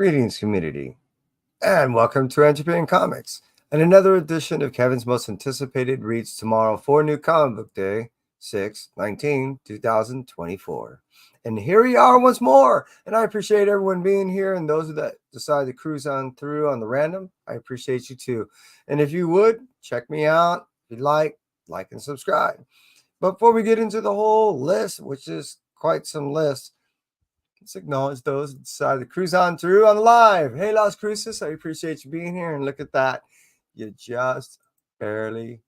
Greetings, community, and welcome to NCBD Comics and another edition of Kevin's most anticipated reads tomorrow for New Comic Book Day, 6/19/2024. And here we are once more, and I appreciate everyone being here, and those that decide to cruise on through on the random, I appreciate you too. And if you would, check me out. If you like and subscribe. But before we get into the whole list, which is quite some list, let's acknowledge those that decided to cruise on through on the live. Hey, Las Cruces, I appreciate you being here. And look at that. You just barely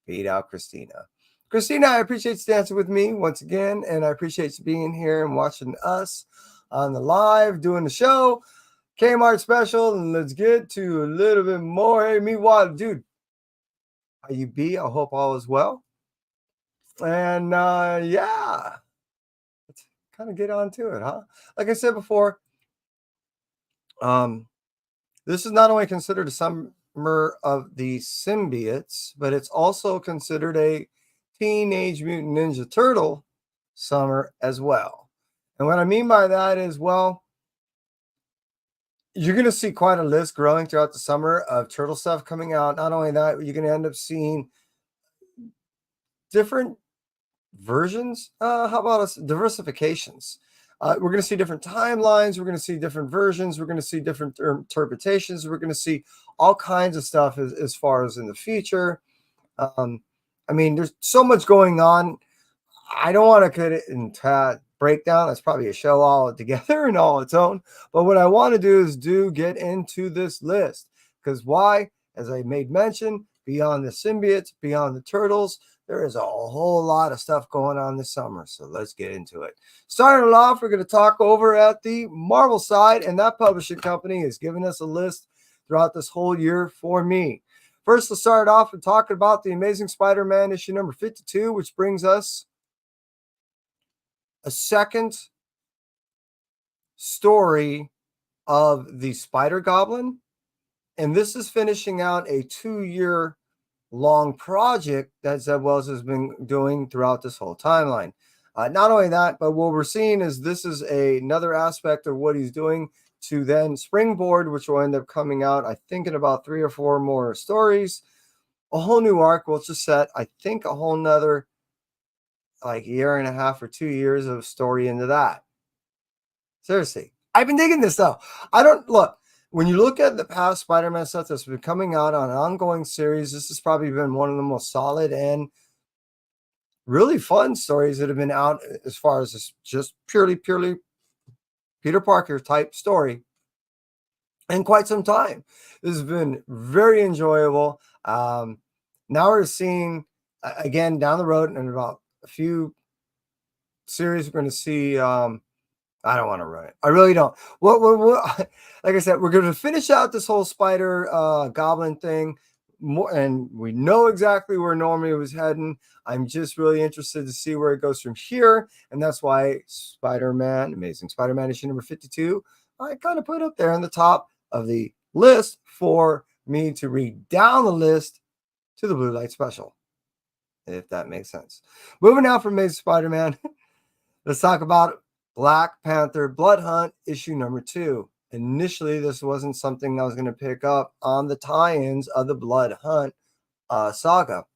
beat out Christina. Christina, I appreciate you dancing with me once again. And I appreciate you being here and watching us on the live, doing the show. K-M.A.R.T special. And let's get to a little bit more. Hey, meanwhile, dude, how you be? I hope all is well. And yeah. Kind of get on to it, huh? Like I said before, this is not only considered a summer of the symbiotes, but it's also considered a Teenage Mutant Ninja Turtle summer as well. And what I mean by that is, well, you're going to see quite a list growing throughout the summer of turtle stuff coming out. Not only that, you're going to end up seeing different versions. How about us diversifications? We're going to see different timelines. We're going to see different versions. We're going to see different interpretations. We're going to see all kinds of stuff as far as in the future. I mean, there's so much going on. I don't want to cut it into breakdown. That's probably a show all together and all its own. But what I want to do is get into this list. Because why? As I made mention, beyond the symbiotes, beyond the turtles, there is a whole lot of stuff going on this summer, so let's get into it. Starting off, we're going to talk over at the Marvel side, and that publishing company is giving us a list throughout this whole year for me. First, let's start off and talk about the Amazing Spider-Man issue number 52, which brings us a second story of the Spider-Goblin, and this is finishing out a 2-year long project that Zeb Wells has been doing throughout this whole timeline. Not only that, but what we're seeing is this is another aspect of what he's doing to then springboard, which will end up coming out, I think, in about 3 or 4 more stories. A whole new arc will just set, I think, a whole nother like 1.5 or 2 years of story into that. Seriously, I've been digging this though. When you look at the past Spider-Man stuff that's been coming out on an ongoing series, this has probably been one of the most solid and really fun stories that have been out as far as this just purely Peter Parker type story in quite some time. This has been very enjoyable. Now we're seeing, again, down the road in about a few series, we're going to see... I don't want to run it. I really don't. What like I said, we're going to finish out this whole Spider Goblin thing, and we know exactly where Normie was heading. I'm just really interested to see where it goes from here, and that's why Spider-Man, Amazing Spider-Man issue number 52, I kind of put up there in the top of the list for me to read down the list to the Blue Light Special, if that makes sense. Moving now from Amazing Spider-Man, let's talk about Black Panther Blood Hunt issue number 2. Initially, this wasn't something I was going to pick up on the tie-ins of the Blood Hunt saga,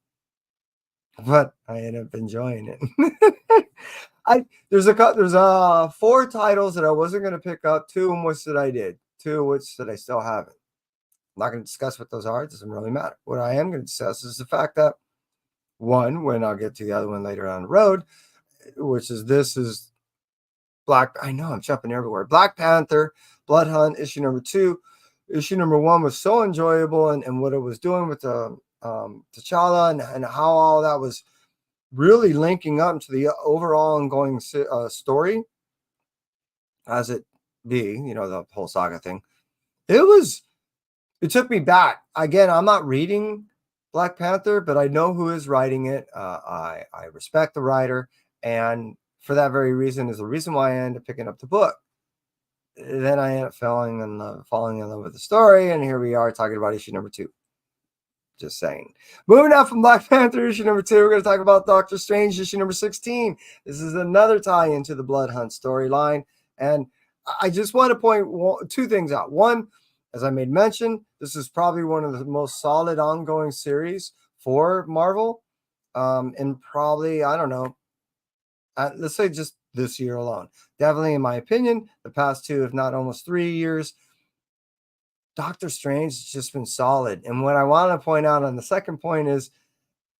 but I ended up enjoying it. There's 4 titles that I wasn't going to pick up. 2 of which that I did. 2 of which that I still haven't. I'm not going to discuss what those are. It doesn't really matter. What I am going to discuss is the fact that one, when I'll get to the other one later on the road, which is this is I know I'm jumping everywhere. Black Panther, Blood Hunt, issue number 2. Issue number 1 was so enjoyable, and what it was doing with T'Challa and how all that was really linking up to the overall ongoing story, as it be, the whole saga thing. It took me back. Again, I'm not reading Black Panther, but I know who is writing it. I respect the writer, and for that very reason is the reason why I ended up picking up the book. Then I ended up falling in love with the story, and here we are talking about issue number 2. Just saying. Moving out from Black Panther issue number 2, we're going to talk about Doctor Strange issue number 16. This is another tie into the Blood Hunt storyline, and I just want to point two things out. One, as I made mention, this is probably one of the most solid ongoing series for Marvel. And probably, I don't know, let's say just this year alone. Definitely, in my opinion, the past 2, if not almost 3 years, Doctor Strange has just been solid. And what I want to point out on the second point is,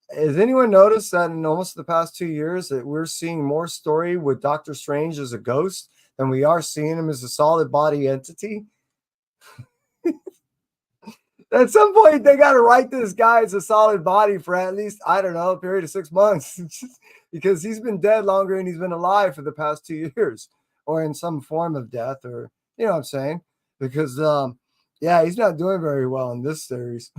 has anyone noticed that in almost the past 2 years that we're seeing more story with Doctor Strange as a ghost than we are seeing him as a solid body entity? At some point, they got to write this guy as a solid body for at least, I don't know, a period of 6 months, because he's been dead longer than he's been alive for the past 2 years, or in some form of death, or you know what I'm saying? Because, yeah, he's not doing very well in this series.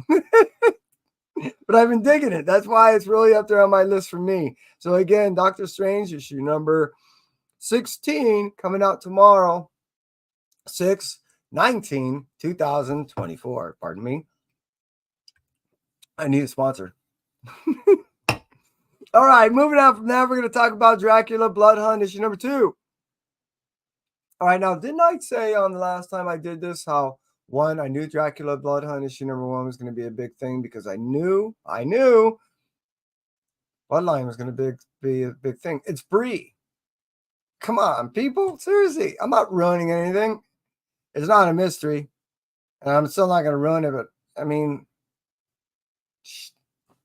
But I've been digging it. That's why it's really up there on my list for me. So again, Doctor Strange issue number 16 coming out tomorrow, 6/19/2024. Pardon me. I need a sponsor. All right, moving on from that, we're going to talk about Dracula Blood Hunt issue number 2. All right, now, didn't I say on the last time I did this how, one, I knew Dracula Blood Hunt issue number 1 was going to be a big thing because I knew Bloodline was going to be a big thing. It's Bree. Come on, people. Seriously, I'm not ruining anything. It's not a mystery. And I'm still not going to ruin it, but I mean,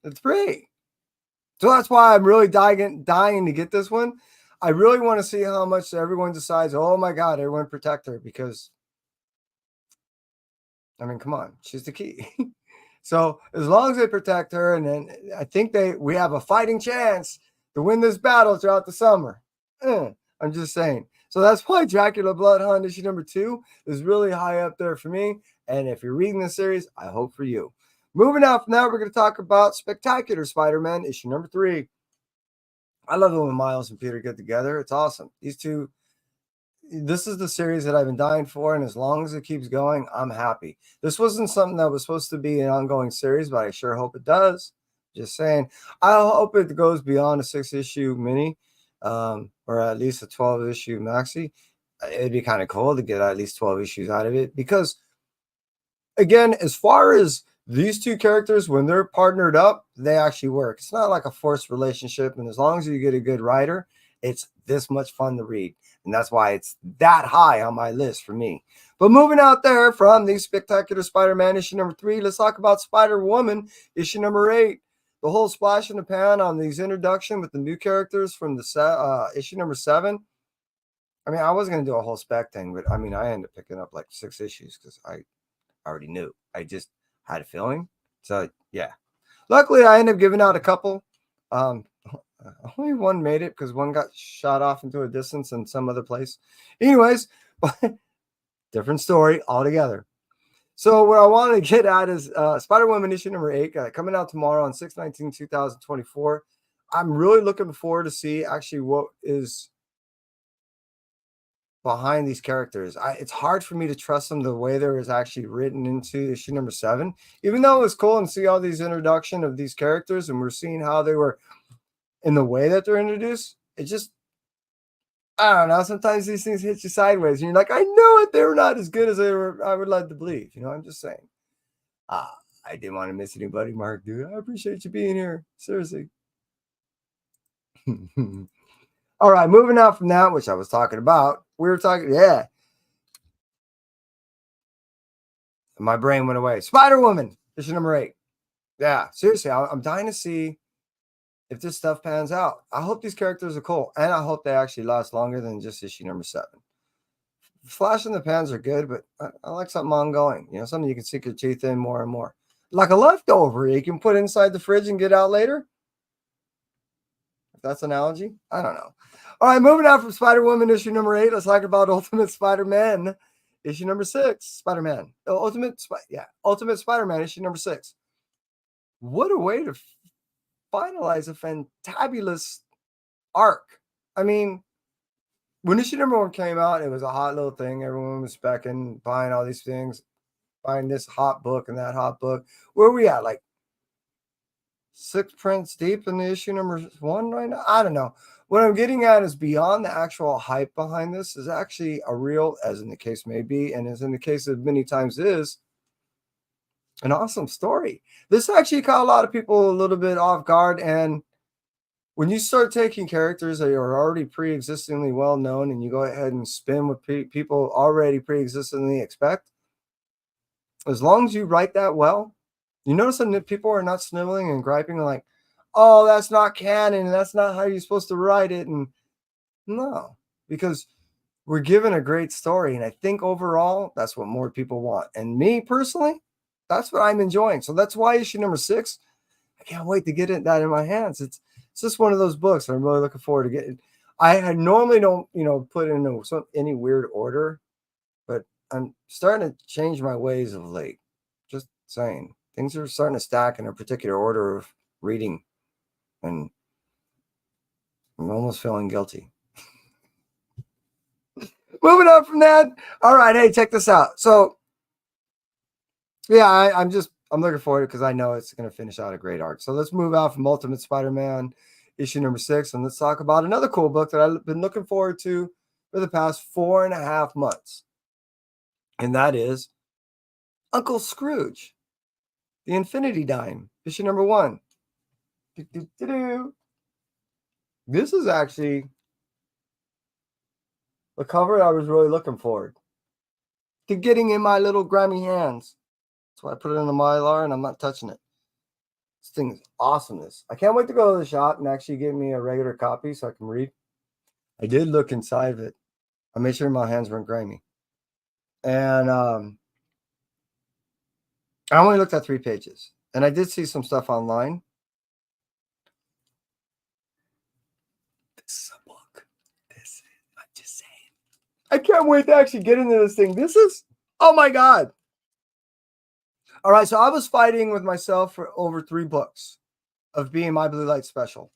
it's Bree. So that's why I'm really dying to get this one. I really want to see how much everyone decides, oh my God, everyone protect her, because, I mean, come on, she's the key. So as long as they protect her, and then I think we have a fighting chance to win this battle throughout the summer. I'm just saying. So that's why Dracula Blood Hunt issue number 2 is really high up there for me. And if you're reading the series, I hope for you. Moving on from that, we're going to talk about Spectacular Spider-Man issue number 3. I love it when Miles and Peter get together. It's awesome. These two, this is the series that I've been dying for, and as long as it keeps going, I'm happy. This wasn't something that was supposed to be an ongoing series, but I sure hope it does. Just saying. I hope it goes beyond a 6-issue mini, or at least a 12-issue maxi. It'd be kind of cool to get at least 12 issues out of it, because, again, as far as these two characters, when they're partnered up, they actually work. It's not like a forced relationship, and as long as you get a good writer, it's this much fun to read. And that's why it's that high on my list for me. But moving out there from the Spectacular Spider-Man issue number 3, let's talk about Spider-Woman issue number 8. The whole splash in the pan on these introduction with the new characters from the issue number 7. I mean, I wasn't going to do a whole spec thing, but I mean, I ended up picking up like 6 issues because I already knew. I just had a feeling. So, yeah. Luckily, I ended up giving out a couple. Only one made it because one got shot off into a distance in some other place. Anyways, different story altogether. So what I wanted to get at is Spider-Woman issue number 8 coming out tomorrow on 6/19/2024. I'm really looking forward to see actually what is behind these characters. It's hard for me to trust them the way they was actually written into issue number 7, even though it was cool and see all these introduction of these characters and we're seeing how they were in the way that they're introduced. It just, I don't know, sometimes these things hit you sideways and you're like, I know it, they're not as good as I would like to believe. I'm just saying. I didn't want to miss anybody, Mark, dude. I appreciate you being here. Seriously. All right, moving out from that, which I was talking about. We were talking, yeah. My brain went away. Spider-Woman, issue number 8. Yeah, seriously, I'm dying to see if this stuff pans out. I hope these characters are cool, and I hope they actually last longer than just issue number 7. Flash in the pans are good, but I like something ongoing. Something you can sink your teeth in more and more. Like a leftover you can put inside the fridge and get out later. If that's an analogy, I don't know. All right, moving on from Spider-Woman issue number 8, let's talk about Ultimate Spider-Man issue number 6. Spider-Man. Ultimate Spider-Man issue number 6. What a way to finalize a fantabulous arc. I mean, when issue number 1 came out, it was a hot little thing. Everyone was specking, buying all these things, buying this hot book and that hot book. Where are we at? Like 6 prints deep in the issue number 1 right now. I don't know. What I'm getting at is beyond the actual hype behind this is actually a real, as in the case may be, and as in the case of many times is, an awesome story. This actually caught a lot of people a little bit off guard. And when you start taking characters that are already pre-existingly well known and you go ahead and spin what people already pre-existingly expect, as long as you write that well, you notice that people are not sniveling and griping like, oh, that's not canon. That's not how you're supposed to write it. And no, because we're given a great story. And I think overall, that's what more people want. And me personally, that's what I'm enjoying. So that's why issue number 6, I can't wait to get that in my hands. It's just one of those books I'm really looking forward to getting. I normally don't, put in any weird order, but I'm starting to change my ways of late. Just saying, things are starting to stack in a particular order of reading, and I'm almost feeling guilty. Moving on from that. All right, hey, check this out. So, yeah, I'm looking forward to it because I know it's going to finish out a great arc. So let's move out from Ultimate Spider-Man issue number 6, and let's talk about another cool book that I've been looking forward to for the past 4.5 months, and that is Uncle Scrooge, the Infinity Dime, issue number 1. This is actually the cover I was really looking forward to getting in my little grimy hands. That's why I put it in the Mylar and I'm not touching it. This thing is awesomeness. I can't wait to go to the shop and actually get me a regular copy so I can read. I did look inside of it. I made sure my hands weren't grimy. And I only looked at 3 pages. And I did see some stuff online. This is a book. I'm just saying. I can't wait to actually get into this thing. This is, oh my God. All right, so I was fighting with myself for over 3 books of being my Blue Light Special.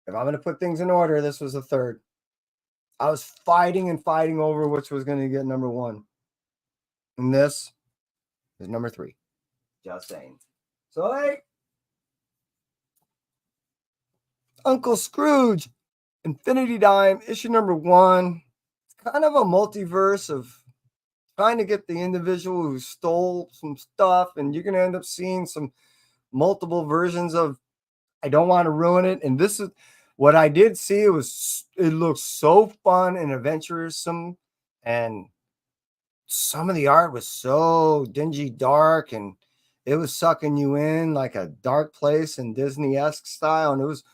If I'm going to put things in order, this was the 3rd. I was fighting over which was going to get number 1. And this is number 3. Just saying. So, hey, Uncle Scrooge, Infinity Dime, issue number 1. It's kind of a multiverse of trying to get the individual who stole some stuff, and you're going to end up seeing some multiple versions of, I don't want to ruin it. And this is what I did see. It looked so fun and adventuresome, and some of the art was so dingy dark, and it was sucking you in like a dark place in Disney-esque style, and it was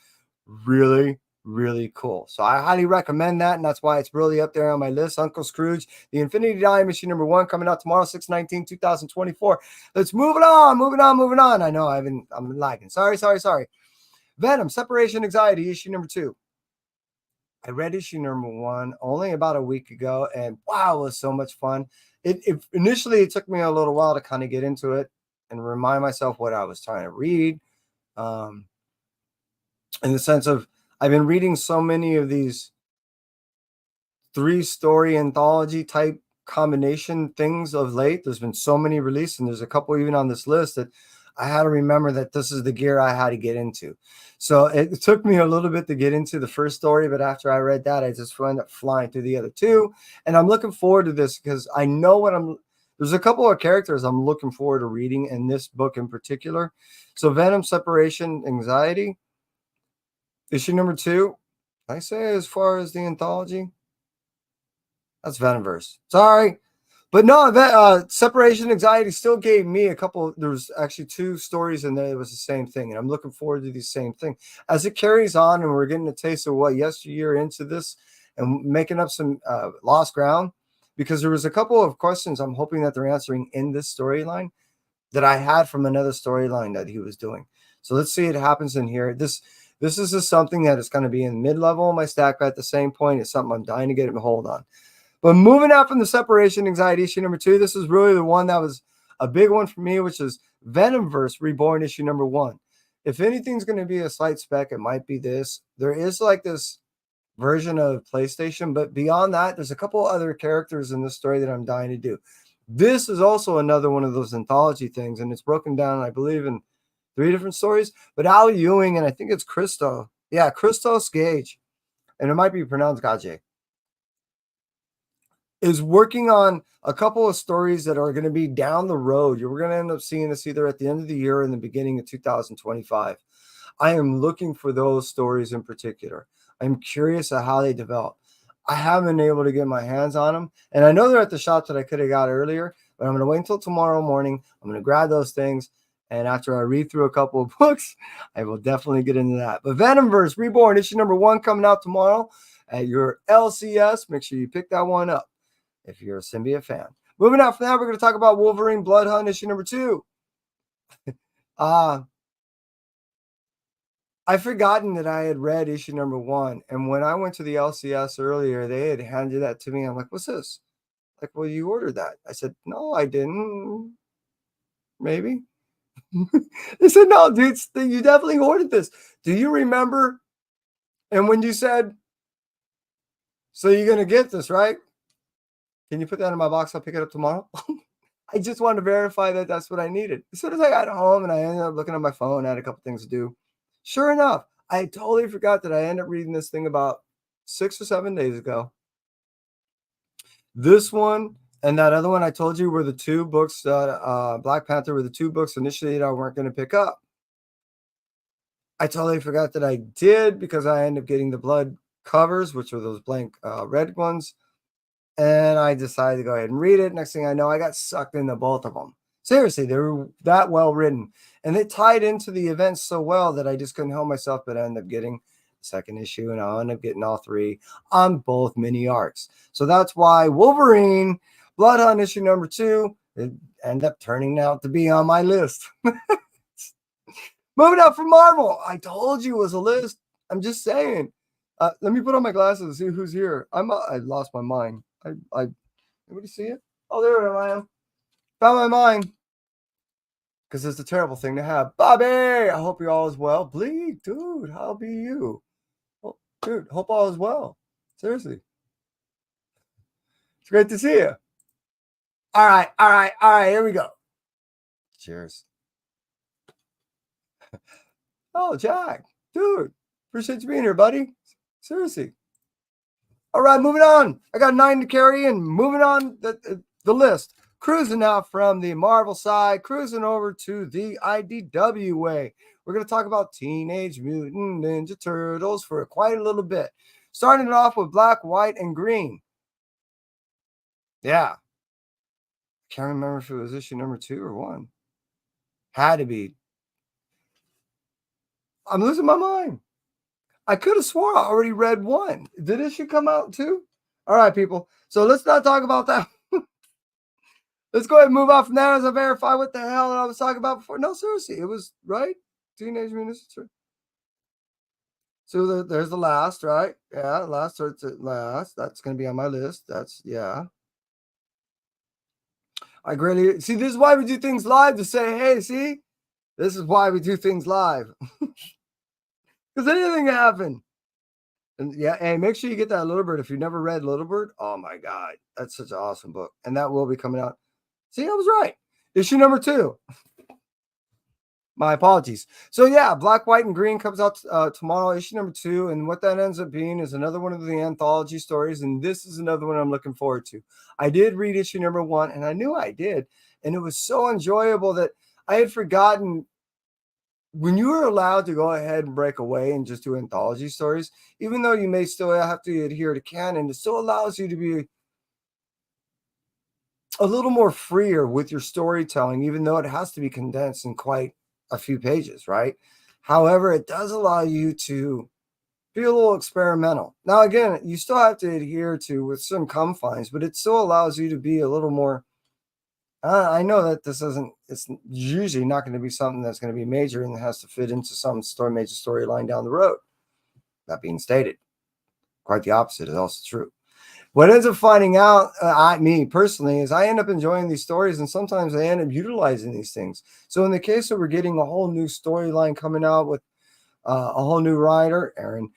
really, really cool. So I highly recommend that, and that's why it's really up there on my list. Uncle Scrooge, the Infinity Dime, issue number 1, coming out tomorrow, 6/19/2024. Let's move it on, moving on. I know I'm lagging. Sorry. Venom, Separation Anxiety, issue number 2. I read issue number 1 only about a week ago, and wow, it was so much fun. Initially, it took me a little while to kind of get into it and remind myself what I was trying to read. In the sense of, I've been reading so many of these 3-story anthology type combination things of late. There's been so many released, and there's a couple even on this list that I had to remember that this is the gear I had to get into. So it took me a little bit to get into the first story, but after I read that, I just ended up flying through the other 2. And I'm looking forward to this because I know there's a couple of characters I'm looking forward to reading in this book in particular. So Venom, Separation Anxiety, issue number 2. I say as far as the anthology, that's Venomverse. Sorry. But no, Separation Anxiety still gave me a couple. There was actually 2 stories in there. It was the same thing. And I'm looking forward to the same thing. As it carries on and we're getting a taste of what yesteryear into this and making up some lost ground, because there was a couple of questions I'm hoping that they're answering in this storyline that I had from another storyline that he was doing. So let's see what happens in here. This is just something that is going to be in mid-level in my stack, but at the same point, it's something I'm dying to get a hold on. But moving out from the Separation Anxiety issue number 2, this is really the one that was a big one for me, which is Venomverse Reborn issue number 1. If anything's going to be a slight spec, it might be this. There is like this version of PlayStation, but beyond that, there's a couple other characters in this story that I'm dying to do. This is also another one of those anthology things, and it's broken down, I believe, in 3 different stories. But Al Ewing, and I think it's Christo. Yeah, Christos Gage, and it might be pronounced Gage, is working on a couple of stories that are going to be down the road. You're going to end up seeing this either at the end of the year or in the beginning of 2025. I am looking for those stories in particular. I'm curious at how they develop. I haven't been able to get my hands on them, and I know they're at the shop that I could have got earlier, but I'm going to wait until tomorrow morning. I'm going to grab those things, and after I read through a couple of books, I will definitely get into that. But Venomverse Reborn, issue number 1 coming out tomorrow at your LCS. Make sure you pick that one up if you're a symbiote fan. Moving out from that, we're going to talk about Wolverine Blood Hunt issue number 2. I've forgotten that I had read issue number 1, and when I went to the LCS earlier, they had handed that to me. I'm like, what's this? Like, well, you ordered that. I said, no, I didn't. Maybe. They said, no, dude, you definitely ordered this. Do you remember? And when you said, so you're going to get this, right? Can you put that in my box? I'll pick it up tomorrow. I just wanted to verify that that's what I needed. As soon as I got home and I ended up looking at my phone, I had a couple things to do. Sure enough, I totally forgot that I ended up reading this thing about 6 or 7 days ago. This one and that other one I told you were the 2 books, Black Panther were the 2 books initially that I weren't going to pick up. I totally forgot that I did because I ended up getting the blood covers, which were those blank red ones. And I decided to go ahead and read it. Next thing I know, I got sucked into both of them. Seriously, they were that well written. And they tied into the events so well that I just couldn't help myself but end up getting the second issue. And I'll end up getting all 3 on both mini arcs. So that's why Wolverine Blood Hunt issue number 2 it ended up turning out to be on my list. Moving out from Marvel. I told you it was a list. I'm just saying. Let me put on my glasses and see who's here. I lost my mind. Anybody see it? Oh, there I am. Found my mind. Because it's a terrible thing to have. Bobby, I hope you're all is well. Bleed, dude, how be you? Oh, dude, hope all is well. Seriously. It's great to see you. All right. Here we go. Cheers. Oh, Jack, dude, appreciate you being here, buddy. Seriously. All right, moving on. I got 9 to carry and moving on the list. Cruising now from the Marvel side, cruising over to the IDW way. We're going to talk about Teenage Mutant Ninja Turtles for quite a little bit. Starting it off with Black, White, and Green. Yeah. Can't remember if it was issue number 2 or 1. Had to be. I'm losing my mind. I could have sworn I already read 1. Did issue come out too? All right, people. So let's not talk about that. Let's go ahead and move off from that as I verify what the hell I was talking about before. No, seriously, it was right. Teenage Mutant Ninja Turtles. So there's the last, right? Yeah, last. So it's last. That's going to be on my list. That's, yeah. I greatly see. This is why we do things live to say, hey, see, this is why we do things live. Because anything can happen. And yeah, hey, make sure you get that Little Bird. If you've never read Little Bird, oh my God, that's such an awesome book. And that will be coming out. See, I was right. Issue number 2. My apologies. So yeah, Black, White, and Green comes out tomorrow, issue number 2. And what that ends up being is another one of the anthology stories. And this is another one I'm looking forward to. I did read issue number 1, and I knew I did. And it was so enjoyable that I had forgotten when you were allowed to go ahead and break away and just do anthology stories, even though you may still have to adhere to canon, it still allows you to be a little more freer with your storytelling, even though it has to be condensed in quite a few pages, right? However, it does allow you to be a little experimental. Now, again, you still have to adhere to with some confines, but it still allows you to be a little more. I know that this isn't, it's usually not going to be something that's going to be major and has to fit into some major storyline down the road. That being stated, quite the opposite is also true. What ends up finding out, me personally, is I end up enjoying these stories, and sometimes I end up utilizing these things. So in the case of we're getting a whole new storyline coming out with a whole new writer, Aaron,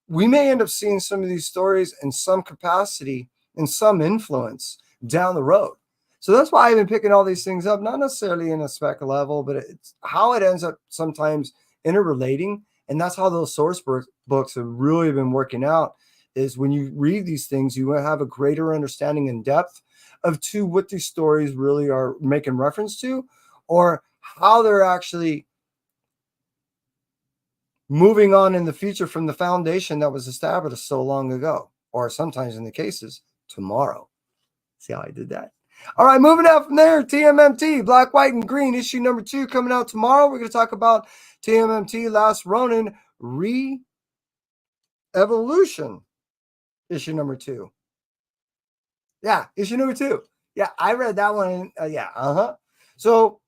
we may end up seeing some of these stories in some capacity and some influence down the road. So that's why I've been picking all these things up, not necessarily in a spec level, but it's how it ends up sometimes interrelating. And that's how those source books have really been working out, is when you read these things, you will have a greater understanding in depth of to what these stories really are making reference to, or how they're actually moving on in the future from the foundation that was established so long ago, or sometimes in the cases, tomorrow. See how I did that? All right, moving out from there, TMNT, Black, White, and Green, issue number 2 coming out tomorrow. We're going to talk about TMNT Last Ronin Re-Evolution, issue number 2. Yeah, issue number 2. Yeah, I read that one. So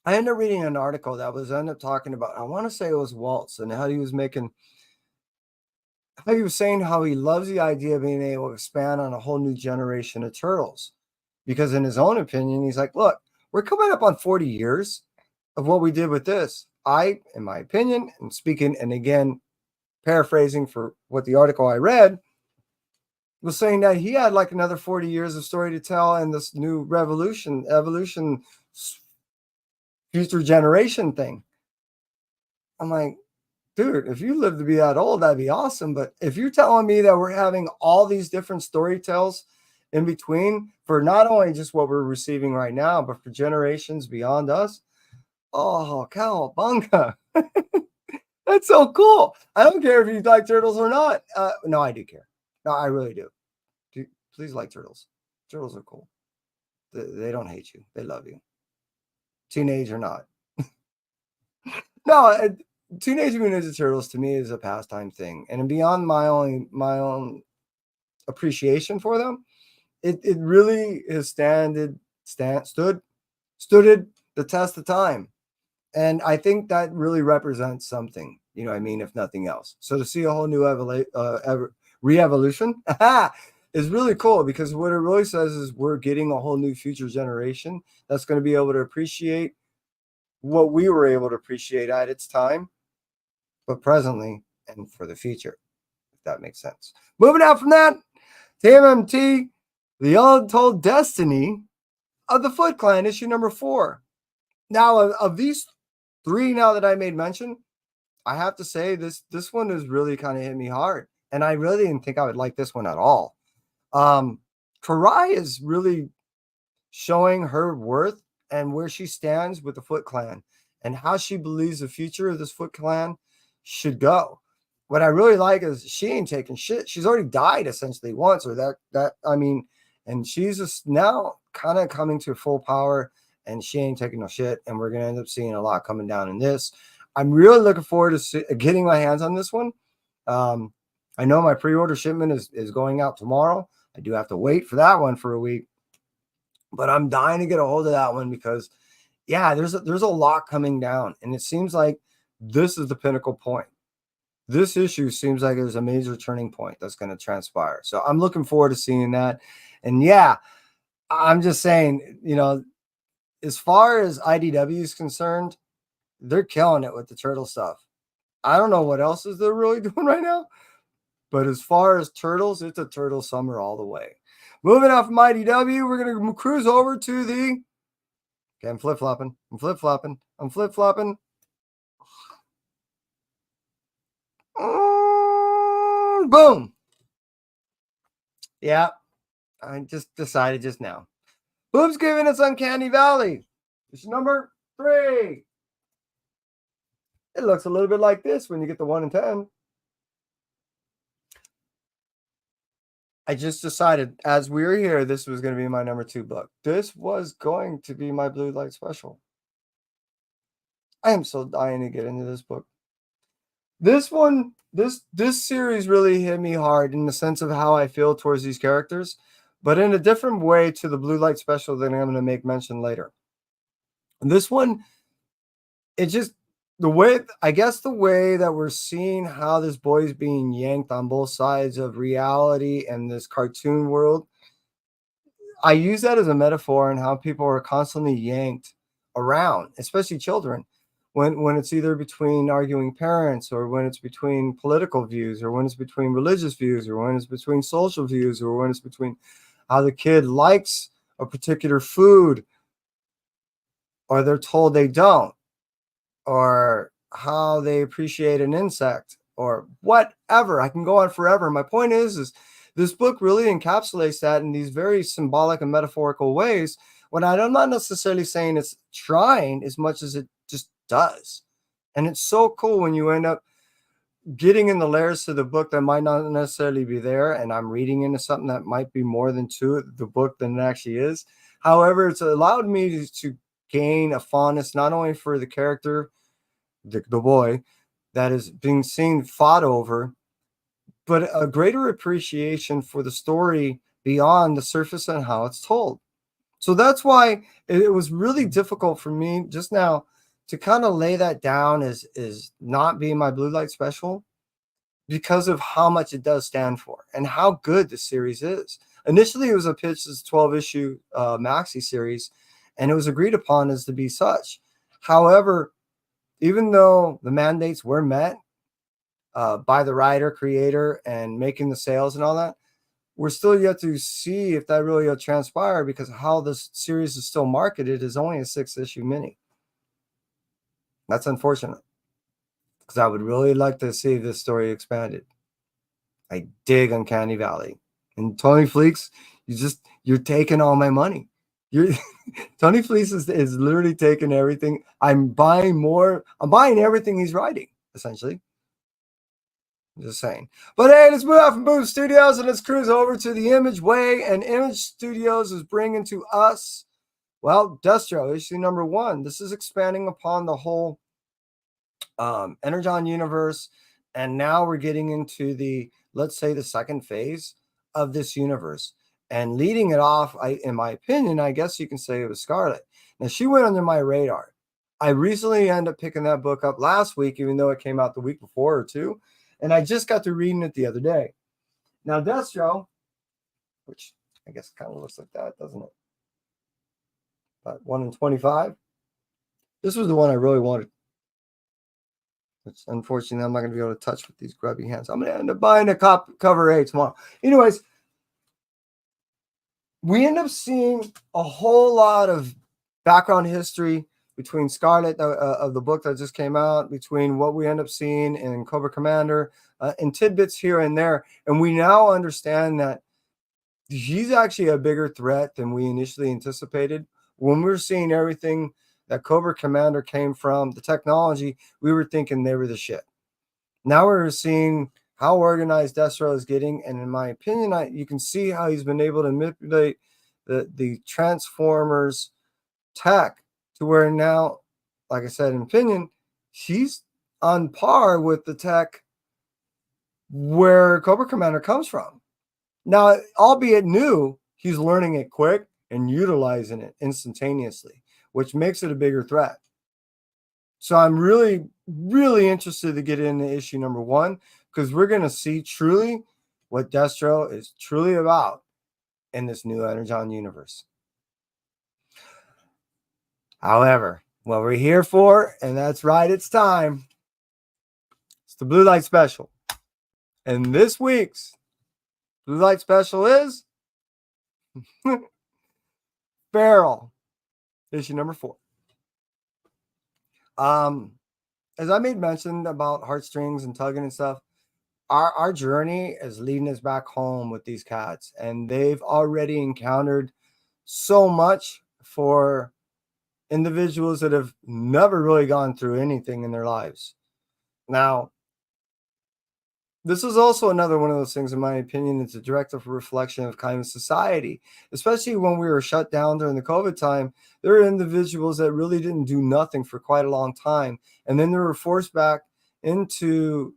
I ended up reading an article that ended up talking about, I want to say it was Waltz, and how he was saying how he loves the idea of being able to expand on a whole new generation of turtles. Because in his own opinion, he's like, look, we're coming up on 40 years of what we did with this. In my opinion, and speaking, and again, paraphrasing for what the article I read, was saying that he had like another 40 years of story to tell in this new evolution, future generation thing. I'm like, dude, if you live to be that old, that'd be awesome. But if you're telling me that we're having all these different story tells in between for not only just what we're receiving right now, but for generations beyond us, oh, cowabunga. That's so cool. I don't care if you like turtles or not. No, I do care. No, I really do. Please like turtles. Turtles are cool. They don't hate you. They love you. Teenage or not. No, Teenage Mutant Ninja Turtles to me is a pastime thing. And beyond my own appreciation for them, it really has stood the test of time. And I think that really represents something, you know what I mean, if nothing else. So to see a whole new re-evolution is really cool, because what it really says is we're getting a whole new future generation that's going to be able to appreciate what we were able to appreciate at its time, but presently and for the future, if that makes sense. Moving out from that, TMNT, The Untold Destiny of the Foot Clan, issue number 4. Now, of these 3 now that I made mention, I have to say this one has really kind of hit me hard. And I really didn't think I would like this one at all. Karai is really showing her worth and where she stands with the Foot Clan and how she believes the future of this Foot Clan should go. What I really like is she ain't taking shit. She's already died essentially once, or and she's just now kind of coming to full power, and she ain't taking no shit. And we're going to end up seeing a lot coming down in this. I'm really looking forward to getting my hands on this one. I know my pre-order shipment is going out tomorrow. I do have to wait for that one for a week, but I'm dying to get a hold of that one because, yeah, there's a lot coming down, and it seems like this is the pinnacle point. This issue seems like there's a major turning point that's going to transpire. So I'm looking forward to seeing that. And yeah, I'm just saying, as far as IDW is concerned, they're killing it with the turtle stuff. I don't know what else is they're really doing right now, but as far as turtles, it's a turtle summer all the way. Moving out from IDW, we're going to cruise over to the... Okay, I'm flip-flopping. Boom. Yeah, I just decided just now. Boom's giving us Uncanny Valley. It's number 3. It looks a little bit like this when you get the 1 in 10. I just decided as we were here, this was going to be my number 2 book. This was going to be my Blue Light Special. I am so dying to get into this book. This one, this series really hit me hard in the sense of how I feel towards these characters, but in a different way to the Blue Light Special that I'm going to make mention later. And this one, it just, the way that we're seeing how this boy is being yanked on both sides of reality and this cartoon world, I use that as a metaphor in how people are constantly yanked around, especially children, when it's either between arguing parents, or when it's between political views, or when it's between religious views, or when it's between social views, or when it's between how the kid likes a particular food, or they're told they don't, or how they appreciate an insect, or whatever. I can go on forever. My point is this book really encapsulates that in these very symbolic and metaphorical ways. When I'm not necessarily saying it's trying as much as it just does. And it's so cool when you end up getting in the layers to the book that might not necessarily be there, and I'm reading into something that might be more than to the book than it actually is. However, it's allowed me to gain a fondness not only for the character, the boy, that is being seen fought over, but a greater appreciation for the story beyond the surface and how it's told. So that's why it was really difficult for me just now to kind of lay that down as not being my blue light special, because of how much it does stand for and how good the series is. Initially, it was a pitch as a 12-issue maxi series, and it was agreed upon as to be such. However, even though the mandates were met by the writer, creator, and making the sales and all that, we're still yet to see if that really will transpire, because how this series is still marketed is only a 6-issue mini. That's unfortunate, because I would really like to see this story expanded. I dig Uncanny Valley. And Tony Fleeks, you're taking all my money. You're Tony Fleeks is literally taking everything. I'm buying everything he's writing, essentially. I'm just saying. But hey, let's move out from Boom Studios and let's cruise over to the Image Way. And Image Studios is bringing to us, well, Destro, issue number 1. This is expanding upon the whole Energon universe. And now we're getting into the, let's say, the second phase of this universe. And leading it off, in my opinion, I guess you can say it was Scarlet. Now, she went under my radar. I recently ended up picking that book up last week, even though it came out the week before or two. And I just got to reading it the other day. Now, Destro, which I guess kind of looks like that, doesn't it? But 1 in 25. This was the one I really wanted. Which, unfortunately, I'm not going to be able to touch with these grubby hands. I'm going to end up buying a cover A tomorrow. Anyways, we end up seeing a whole lot of background history between Scarlet of the book that just came out, between what we end up seeing in Cobra Commander, and tidbits here and there. And we now understand that he's actually a bigger threat than we initially anticipated. When we were seeing everything that Cobra Commander came from, the technology, we were thinking they were the shit. Now we're seeing how organized Destro is getting, and in my opinion, you can see how he's been able to manipulate the Transformers tech to where now, like I said, in opinion, he's on par with the tech where Cobra Commander comes from. Now, albeit new, he's learning it quick and utilizing it instantaneously, which makes it a bigger threat. So I'm really, really interested to get into issue number 1, because we're going to see truly what Destro is truly about in this new Energon universe. However, what we're here for, and that's right, it's time. It's the Blue Light Special. And this week's Blue Light Special is Feral, issue number 4. As I made mention about heartstrings and tugging and stuff, our journey is leading us back home with these cats, and they've already encountered so much for individuals that have never really gone through anything in their lives. Now, this is also another one of those things, in my opinion, it's a direct reflection of kind of society, especially when we were shut down during the COVID time. There are individuals that really didn't do nothing for quite a long time, and then they were forced back into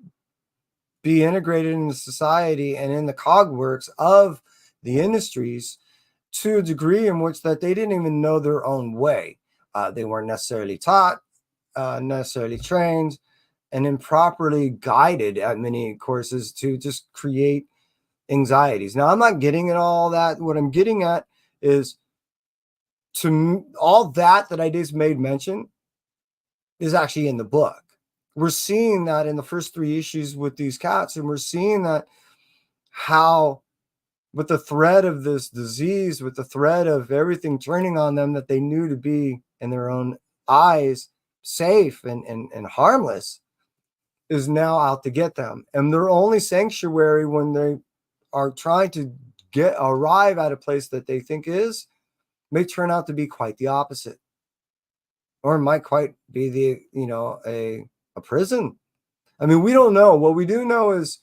be integrated into society and in the cogworks of the industries to a degree in which that they didn't even know their own way. They weren't necessarily taught, necessarily trained, and improperly guided at many courses to just create anxieties. Now, I'm not getting at all that. What I'm getting at is all that I just made mention is actually in the book. We're seeing that in the first 3 issues with these cats, and we're seeing that how with the threat of this disease, with the threat of everything turning on them that they knew to be in their own eyes safe and harmless, is now out to get them. And their only sanctuary when they are trying to arrive at a place that they think is, may turn out to be quite the opposite. Or it might quite be the, a prison. I mean, we don't know. What we do know is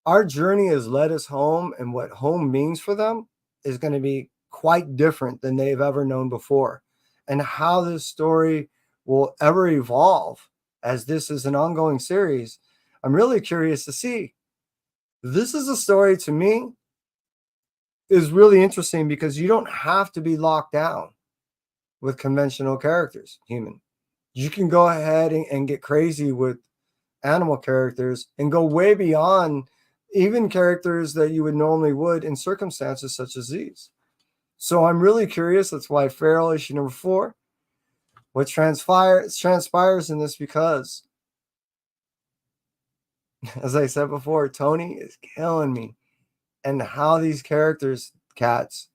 our journey has led us home, and what home means for them is going to be quite different than they've ever known before. And how this story will ever evolve, as this is an ongoing series, I'm really curious to see. This is a story, to me, is really interesting because you don't have to be locked down with conventional characters, human. You can go ahead and get crazy with animal characters and go way beyond even characters that you would normally would in circumstances such as these. So I'm really curious. That's why Feral issue number 4. What transpires in this, because, as I said before, Tony is killing me, and how these characters, cats,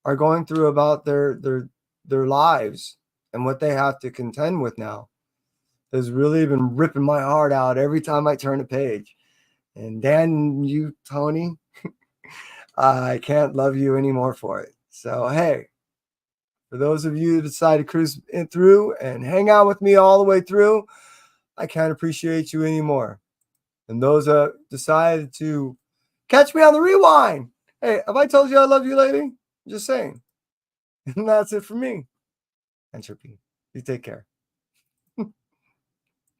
are going through about their lives and what they have to contend with now has really been ripping my heart out every time I turn a page. And Dan, you, Tony, I can't love you anymore for it. So, hey, for those of you who decide to cruise through and hang out with me all the way through, I can't appreciate you anymore. And those that decided to catch me on the rewind, hey, have I told you I love you lately? Just saying. And that's it for me. Entropy. You take care.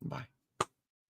Bye.